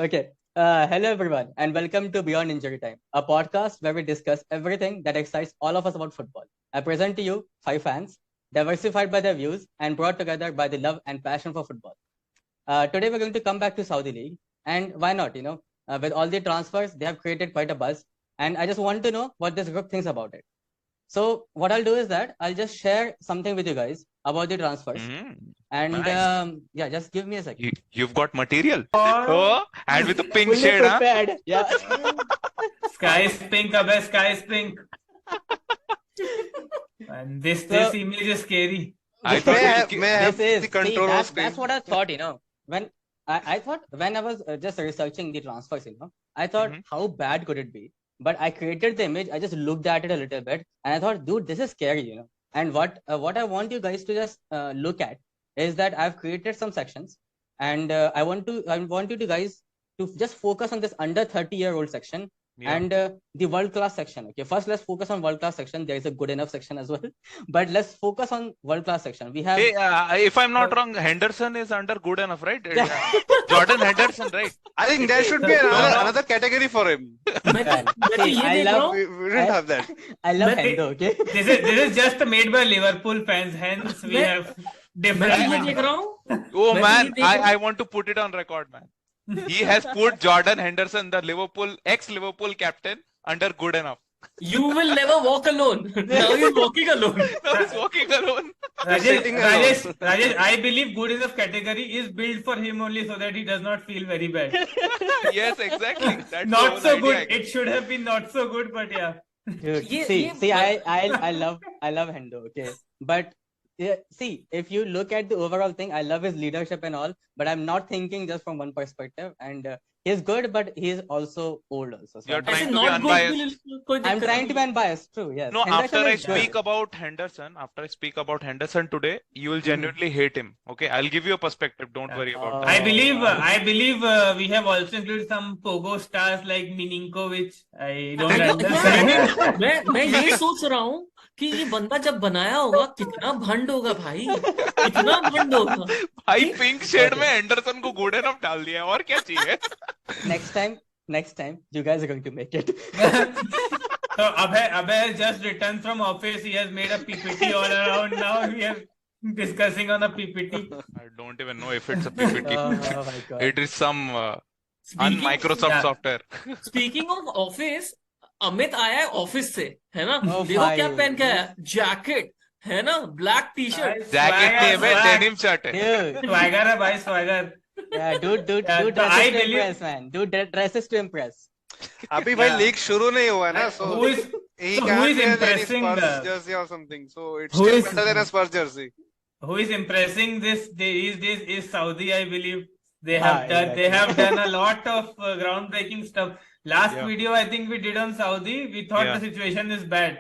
Okay. Hello, everyone, and welcome to Beyond Injury Time, a podcast where we discuss everything that excites all of us about football. I present to you five fans, diversified by their views and brought together by the love and passion for football. Today, we're going to come back to Saudi League, and why not? With all the transfers, they have created quite a buzz, and I just want to know what this group thinks about it. So, what I'll do is that I'll just share something with you guys about the transfers, and Nice. yeah, just give me a second. You've got material. और Oh, and with the pink Fully shade, huh? prepared. Yeah. sky is pink, abey, sky is pink. And this image is scary. I thought May I have the control of screen? That's what I thought. When I thought when I was just researching the transfers, I thought how bad could it be? But I created the image. I just looked at it a little bit, and I thought, dude, this is scary. And what I want you guys to just look at is that I've created some sections, and I want you to guys to just focus on this under 30-year-old section and the world class section. Okay, first let's focus on world class section. There is a good enough section as well, but let's focus on world class section. We have hey, if I'm not wrong, Henderson is under good enough, right? Jordan Henderson, right? I think there should be another category for him. I love We didn't have that. I love Hendo. Okay, This is just made by Liverpool fans. Hence, we have different. Oh man, I want to put it on record, man. He has put Jordan Henderson, the ex-Liverpool captain, under good enough. You will never walk alone. Now you're walking alone. Now he's walking alone. Rajesh, I believe good enough category is built for him only so that he does not feel very bad. Yes, exactly. That's Not the so whole good. idea. It should have been not so good, but yeah. dude, Ye- see, ye- I love Hendo. Okay, but yeah, see, if you look at the overall thing, I love his leadership and all, but I'm not thinking just from one perspective. And he's good, but he's also old also. So You're I'm trying ऐसे to be not good unbiased. भी कोई I'm दिक्कत trying to be नहीं। unbiased. True, yes. No, Henderson after I is good. speak about Henderson today, you will genuinely hate him. Okay, I'll give you a perspective. Don't worry about that. I believe we have also included some Pogo stars like Mininkovic. I don't understand. मैं ये सोच रहा हूँ कि ये बंदा जब बनाया होगा कितना भंड होगा भाई, कितना भंड होगा भाई पिंक शेड में एंडरसन को गुड एनफ डाल दिया और क्या चाहिए? Next time, you guys are going to make it. So Abhay has just returned from office. He has made a PPT all around. Now we are discussing on a PPT. I don't even know if it's a PPT. Oh my god. It is some Speaking- un-Microsoft Yeah. software. Speaking of office, Amit आया है office से, है ना? Oh देखो भाई। क्या पहन के आया, जैकेट है ना, ब्लैक टी शर्ट। जैकेट नहीं है, Swag. डेनिम शर्ट है. Dude, Swagger है भाई, swagger. yeah, dude Yeah, dresses I to believe- impress, man. Dude dresses to impress. अभी भाई Yeah. लीग शुरू नहीं हुआ है ना, so Who is he so who can't is wear any impressing Spurs the- jersey or something. So it's Who still is- better than a Spurs jersey. who is impressing these days is Saudi, I believe. They Ah, they have done a lot of groundbreaking stuff. Last Yeah. video I think we did on Saudi, we thought Yeah. the situation is bad,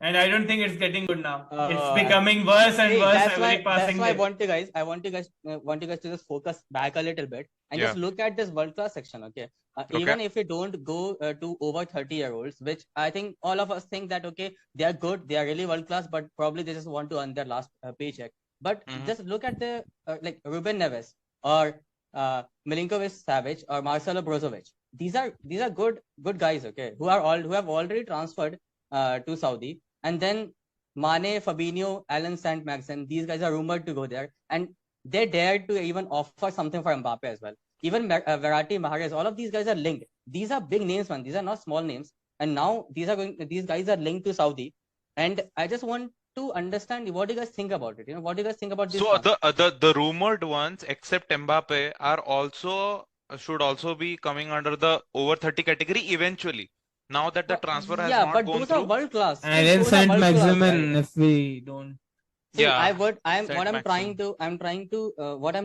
and I don't think it's getting good now. It's Uh, becoming worse and See, worse that's every why passing I day. want you guys to just focus back a little bit and just look at this world class section. Okay, even if you don't go to over 30-year-olds, which I think all of us think that okay, they are good, they are really world class, but probably they just want to earn their last paycheck. But just look at the like Ruben Neves or Milinkovic Savic or Marcelo Brozovic. These are good guys, okay, who have already transferred to Saudi, and then Mane, Fabinho, Alan Saint-Maximin, these guys are rumored to go there, and they dared to even offer something for Mbappe as well. Even Verratti, Mahrez, all of these guys are linked. These are big names, man. These are not small names. And now these guys are linked to Saudi. And I just want to understand what do you guys think about it? What do you guys think about this? So the rumored ones, except Mbappe, should also be coming under the over 30 category eventually. Now that the transfer has not but gone those through. are world class. Alan Those are world class, Saint-Maximin, right? if we don't. See, Yeah, what I'm Saint-Maximin.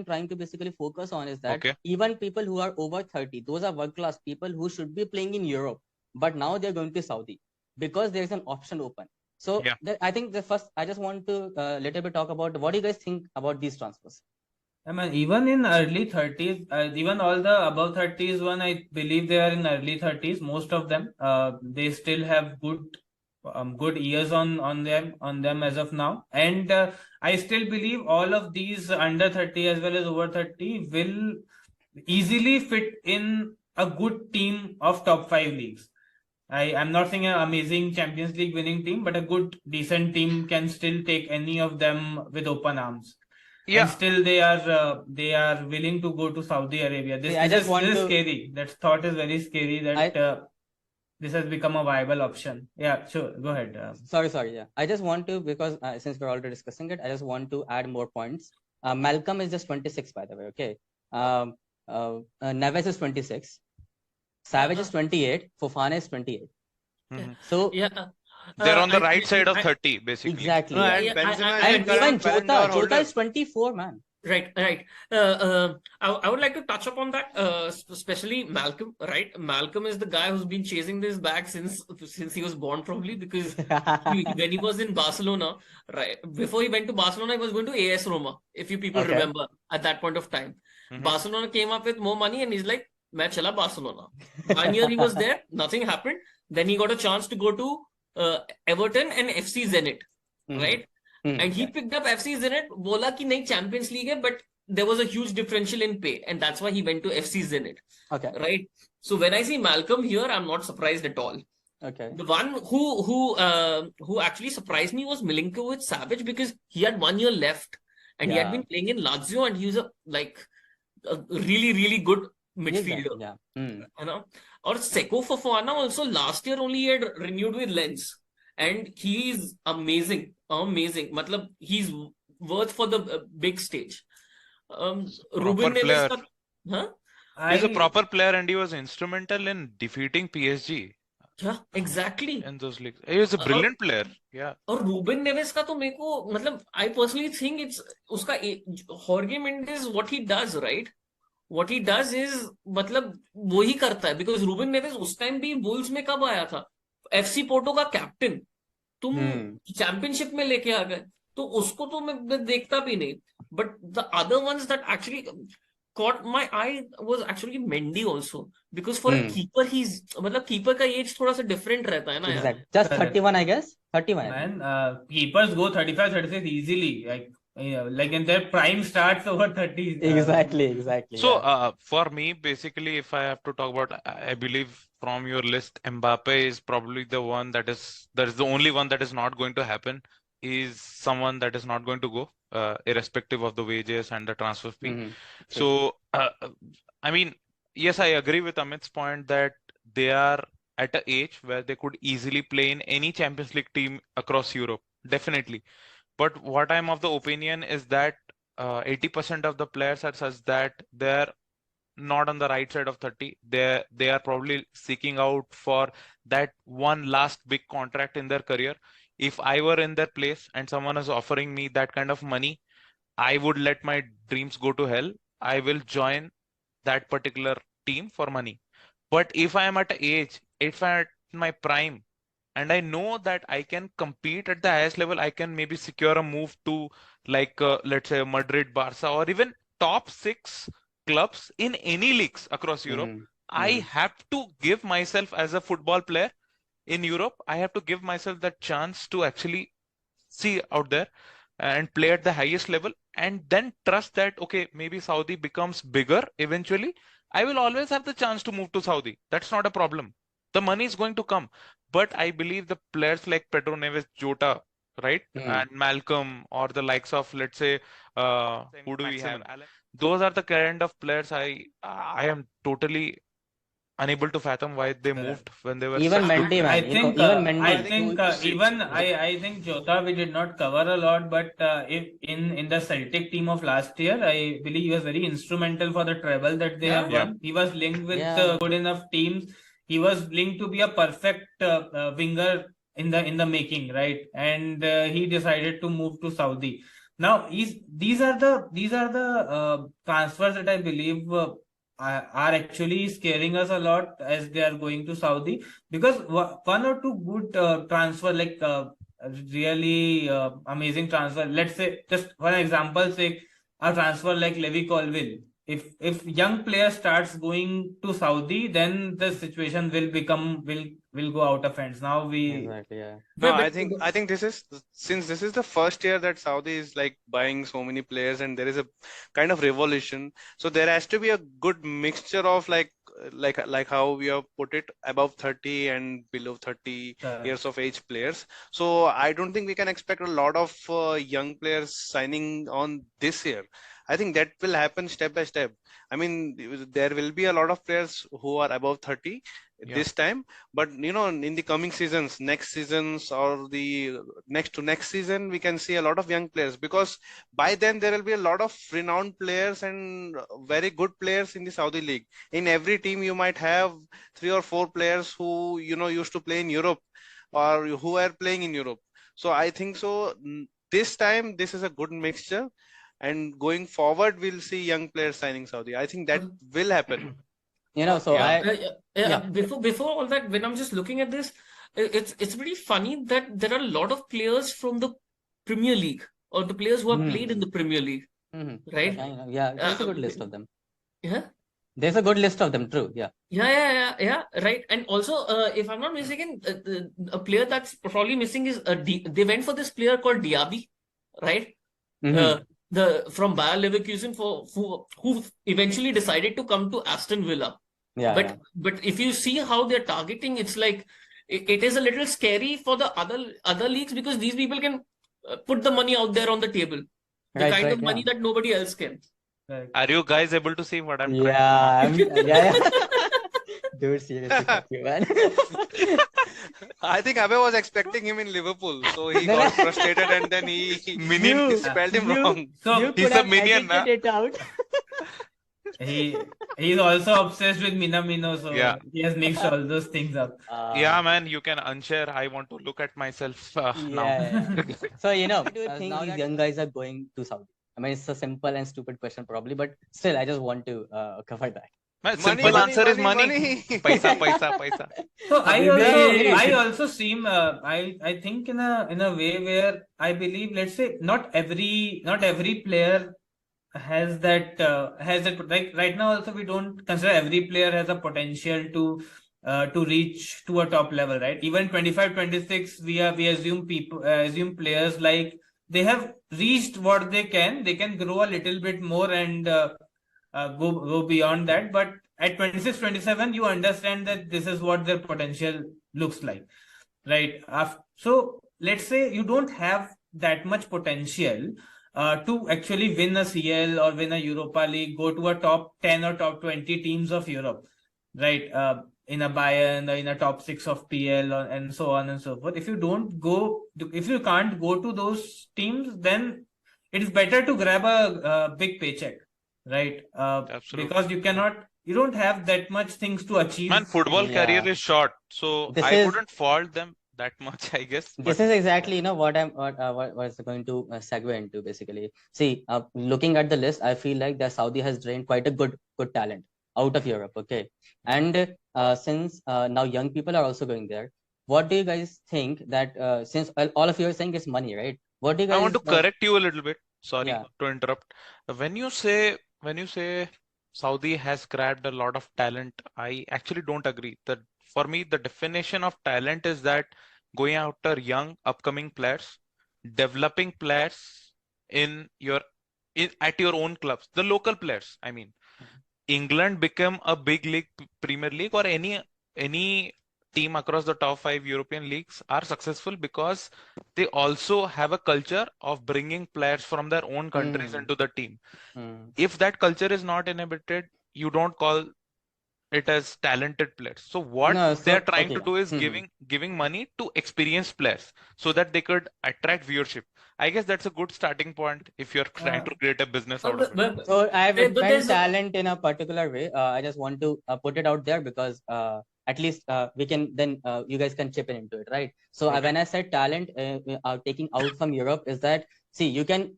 trying to basically focus on is that Okay. even people who are over 30, those are world class people who should be playing in Europe, but now they're going to Saudi because there's an option open. So Yeah. I think I just want to little bit talk about what do you guys think about these transfers? I mean, even in early 30s, even all the above 30s one, I believe they are in early 30s. Most of them, they still have good years on them as of now. And I still believe all of these under 30 as well as over 30 will easily fit in a good team of top 5 leagues. I'm not saying an amazing Champions League winning team, but a good, decent team can still take any of them with open arms. And Yeah, still they are willing to go to Saudi Arabia. See, I just want This is to. scary. That thought is very scary that this has become a viable option. Yeah, sure. Go ahead. Sorry. Yeah, I just want to, because since we're already discussing it, I just want to add more points. Malcolm is just 26, by the way. Okay. Neves is 26. Savage is 28. Fofana is 28. mhm. So Yeah. They're on the I- right side of I- 30, basically. exactly. No, Yeah. and Yeah, Benzema is And the even current Ballon d'Or Jota holder. is 24, man. Right. I would like to touch upon that, especially Malcolm. Right, Malcolm is the guy who's been chasing this bag since he was born, probably, because when he was in Barcelona, right before he went to Barcelona, he was going to AS Roma. If you people Okay. remember, at that point of time, Mhm. Barcelona came up with more money, and he's like, "Main chala Barcelona." 1 year he was there, nothing happened. Then he got a chance to go to Everton and FC Zenit, right? And he picked up FC Zenit, bola ki nahi Champions League hai, but there was a huge differential in pay, and that's why he went to FC Zenit, Okay. right? So when I see Malcolm here, I'm not surprised at all. Okay. The one who actually surprised me was Milinkovic Savic, because he had 1 year left, and he had Yeah. been playing in Lazio, and he was a really, really good He is that, midfielder. Yeah. You know, or Seko Fofana also last year only he had renewed with Lens, and he's amazing. Matlab, he's worth for the big stage. Ruben Neves player. ka, huh? He's a proper player, and he was instrumental in defeating PSG Yeah, exactly. in those leagues. He was a brilliant player. Yeah. और Reuben Neves का तो मेरे को मतलब I personally think it's उसका Jorge Mendes, what he does, right? What he does is मतलब वो ही करता है, because रूबेन नेवेस उस टाइम भी बुल्स में कब आया था, FC पोर्टो का कैप्टन, तुम चैंपियनशिप में लेके आ गए, तो उसको तो मैं देखता भी नहीं. But the other ones that actually caught my eye was actually Mendy also, because for a keeper he's मतलब keeper का एज थोड़ा सा different रहता है ना यार. Exactly. Just 31, I guess. 31. I think. Man, keepers go 35, 36 easily. Like in their prime starts over 30. Exactly. So, Yeah. for me, basically, if I have to talk about, I believe from your list, Mbappe is probably the one that is the only one that is not going to happen. He's someone that is not going to go, irrespective of the wages and the transfer fee. So, I mean, yes, I agree with Amit's point that they are at an age where they could easily play in any Champions League team across Europe, definitely. But what I'm of the opinion is that 80% of the players are such that they're not on the right side of 30. They are probably seeking out for that one last big contract in their career. If I were in their place and someone is offering me that kind of money, I would let my dreams go to hell. I will join that particular team for money. But if I am at age, if I'm at my prime, and I know that I can compete at the highest level, I can maybe secure a move to let's say Madrid, Barca, or even top 6 clubs in any leagues across Europe. I have to give myself, as a football player in Europe, I have to give myself that chance to actually see out there and play at the highest level, and then trust that, okay, maybe Saudi becomes bigger eventually. I will always have the chance to move to Saudi. That's not a problem. The money is going to come. But I believe the players like Pedro Neves, Jota, right? And Malcolm, or the likes of, let's say, who do we have? Those are the kind of players I am totally unable to fathom why they moved when they were Even such good Mendy, players. man. I think Jota we did not cover a lot, but if in the Celtic team of last year, I believe he was very instrumental for the treble that they have won. He was linked with good enough teams. He was linked to be a perfect winger in the making, right? And he decided to move to Saudi. Now these are the transfers that I believe are actually scaring us a lot as they are going to Saudi, because one or two good transfer, like really amazing transfer. Let's say, just one example, say a transfer like Levi Colville. If young player starts going to Saudi, then the situation will go out of hands. Now Exactly. Yeah. No, I think this is, since this is the first year that Saudi is like buying so many players, and there is a kind of revolution. So there has to be a good mixture of like like how we have put it, above 30 and below 30 years of age players. So I don't think we can expect a lot of young players signing on this year. I think that will happen step by step. I mean, there will be a lot of players who are above 30 this time, but in the coming seasons, next seasons, or the next to next season, we can see a lot of young players, because by then there will be a lot of renowned players and very good players in the Saudi League. In every team you might have 3 or 4 players who used to play in Europe, or who are playing in Europe. So I think so this time this is a good mixture, and going forward we'll see young players signing Saudi. I think that will happen. So before all that, when I'm just looking at this, it's pretty funny that there are a lot of players from the Premier League, or the players who have played in the Premier League, right? Yeah, there's a good list of them. Yeah. There's a good list of them, true. Yeah. Yeah, right. And also, if I'm not mistaken, a player that's probably missing is they went for this player called Diaby, right? From Bayer Leverkusen, who eventually decided to come to Aston Villa. Yeah. But if you see how they're targeting, it's like it is a little scary for the other leagues, because these people can put the money out there on the table, the kind of money that nobody else can. Right. Are you guys able to see what I'm trying to do? Yeah. Dude, seriously, fuck you, man. I think Abe was expecting him in Liverpool, so he got frustrated, and then he spelled him wrong. So he's a minion, man. It out. He's also obsessed with Minamino, so he has mixed all those things up. Yeah, man, you can unshare. I want to look at myself now. So do you think these young guys are going to Saudi? I mean, it's a simple and stupid question probably, but still, I just want to cover that. Man, simple answer is money. Paisa. So I also seem I think in a way where I believe, let's say, not every player has that like right now. Also, we don't consider every player has a potential to reach to a top level, right? Even 25-26, we assume players like they have reached what they can grow a little bit more and go beyond that. But at 26-27, you understand that this is what their potential looks like, right? So let's say you don't have that much potential to actually win a CL or win a Europa League, go to a top 10 or top 20 teams of Europe, right? In a Bayern or in a top 6 of PL, and so on and so forth. If you can't go to those teams, then it is better to grab a big paycheck, right? Absolutely. Because you don't have that much things to achieve. Man, football career is short, so I wouldn't fault them that much, I guess. This is exactly what I was going to segue into, basically. See, looking at the list, I feel like that Saudi has drained quite a good talent out of Europe, okay? And since now young people are also going there, what do you guys think that since all of you are saying it's money, right? What do you guys? I want to correct you a little bit. Sorry to interrupt. When you say Saudi has grabbed a lot of talent, I actually don't agree. That for me, the definition of talent is that going after young upcoming players, developing players at your own clubs, the local players. I mean, England become a big league, Premier League, or any team across the top 5 European leagues are successful because they also have a culture of bringing players from their own countries into the team. If that culture is not inhibited, you don't call it as talented players. So what they're trying to do is giving money to experienced players so that they could attract viewership. I guess that's a good starting point if you're trying to create a business out of it. So I've defined talent in a particular way. I just want to put it out there because at least we can then you guys can chip in into it, right? So when I said talent taking out from Europe is that, see, you can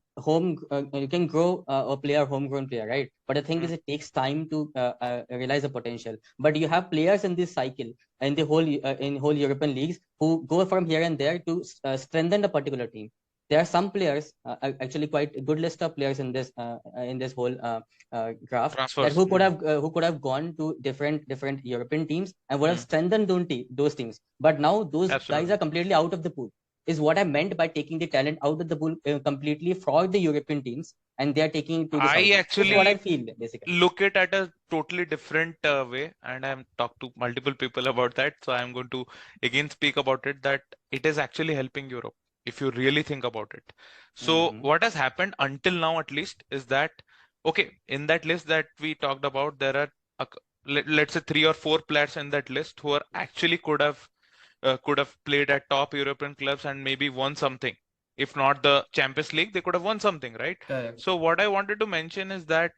grow a player, homegrown player, right? But the thing is, it takes time to realize the potential. But you have players in this cycle in the whole European leagues who go from here and there to strengthen the particular team. There are some players, actually quite a good list of players in this whole graph, that who could have gone to different European teams and would have strengthened those teams. But now those guys are completely out of the pool. is what I meant by taking the talent out of the pool completely for the European teams, and they are taking it to the Saudi. That's what I feel basically. Look at a totally different way, and I've talked to multiple people about that. So I'm going to again speak about it, that it is actually helping Europe if you really think about it. So what has happened until now, at least, is that okay, in that list that we talked about, there are let's say 3 or 4 players in that list who are actually could have played at top European clubs and maybe won something. If not the Champions League, they could have won something, right? Correct. So what I wanted to mention is that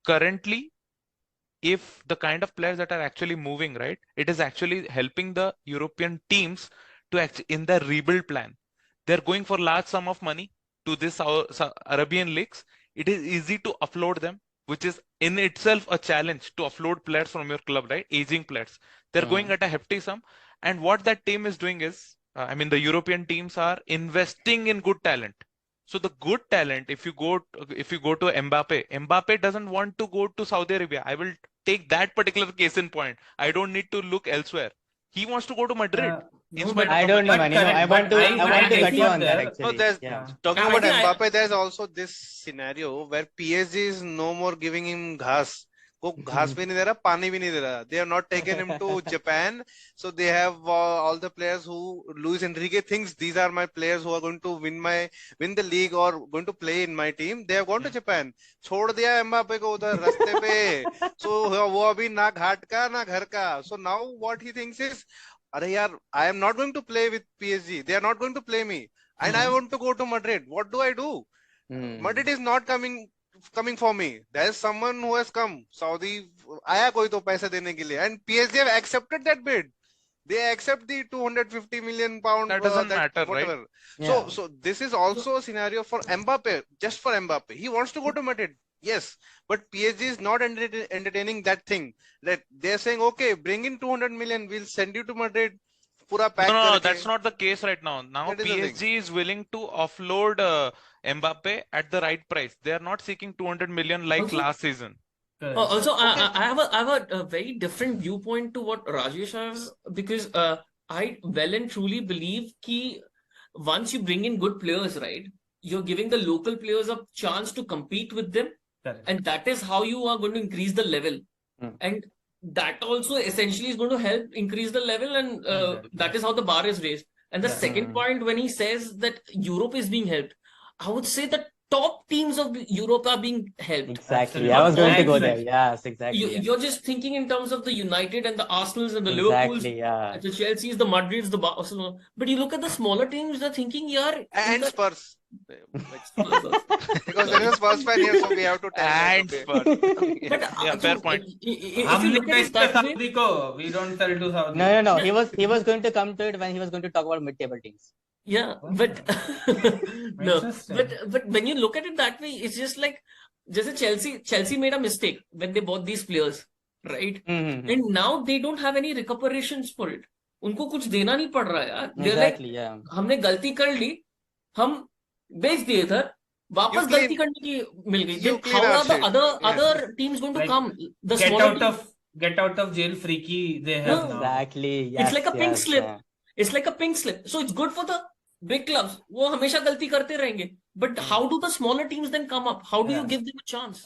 currently, if the kind of players that are actually moving, right, it is actually helping the European teams to actually in their rebuild plan. They're going for large sum of money to this Arabian leagues. It is easy to offload them, which is in itself a challenge to offload players from your club, right? Aging players. They're going at a hefty sum. And what that team is doing is, the European teams are investing in good talent. So the good talent, if you go to Mbappe doesn't want to go to Saudi Arabia. I will take that particular case in point. I don't need to look elsewhere. He wants to go to Madrid. I don't know, man. I want to cut you on that actually. No, there's talking I about think Mbappe. There's also this scenario where PSG is no more giving him ghas. वो घास भी नहीं दे रहा, पानी भी नहीं दे रहा. They have not taken him to Japan, so they have all the players who Luis Enrique thinks these are my players who are going to win the league or going to play in my team. They have gone to Japan. छोड़ दिया Mbappe को उधर रास्ते पे. So वो अभी ना घाट का ना घर का. So now what he thinks is, अरे यार, I am not going to play with PSG. They are not going to play me, and I want to go to Madrid. What do I do? Madrid is not coming for me. There is someone who has come. Saudi आया कोई तो पैसे देने के लिए, and PSG have accepted that bid. They accept the 250 million pound. That doesn't matter, whatever. right? Yeah. So this is also a scenario for Mbappe, just for Mbappe. He wants to go to Madrid. Yes, but PSG is not entertaining that thing. That they're saying, okay, bring in 200 million, we'll send you to Madrid. Pura pack No, करके. that's not the case right now. Now That is the thing. PSG is willing to offload Mbappe at the right price. They are not seeking 200 million like Also- last season. Also, I have a very different viewpoint to what Rajesh has, because I well and truly believe that once you bring in good players, right, you're giving the local players a chance to compete with them, Correct. and that is how you are going to increase the level. And that also essentially is going to help increase the level, and Exactly. that is how the bar is raised. And the Yeah. second point, when he says that Europe is being helped, I would say that top teams of Europe are being helped. Exactly. Absolutely. I was going to go there. Exactly. Yes, exactly. You're just thinking in terms of the United and the Arsenals and the Liverpools, Exactly. Yeah. the Chelseas, the Madrids, the Barcelona. But you look at the smaller teams, they're thinking, yaar, And inka- Spurs. Because there is a Spurs fan here, so we have to tell them, And okay. Spurs. But Yeah, fair point. If हम you नहीं look at it भेजते that way, Saudi को. We don't sell to Saudi. No. He was going to come to it when he was going to talk about mid-table teams. yeah, but no, Interesting. but when you look at it that way, it's just like just Chelsea made a mistake when they bought these players, right? And now they don't have any recuperations for it. उनको कुछ देना नहीं पड़ रहा है यार. They're like, Exactly. Yeah. हमने गलती कर ली, हम बेच दिए इधर, वापस You clean- गलती करने की मिल गई. you Then clean how our are the shit. other teams going to Like, come? The Get smaller out teams. of jail freaky they have No. now. Exactly. Yes. It's like a pink yes, slip. yeah. It's like a pink slip. So it's good for the big clubs. वो हमेशा गलती करते रहेंगे. But how do the smaller teams then come up? How do you Yeah. give them a chance?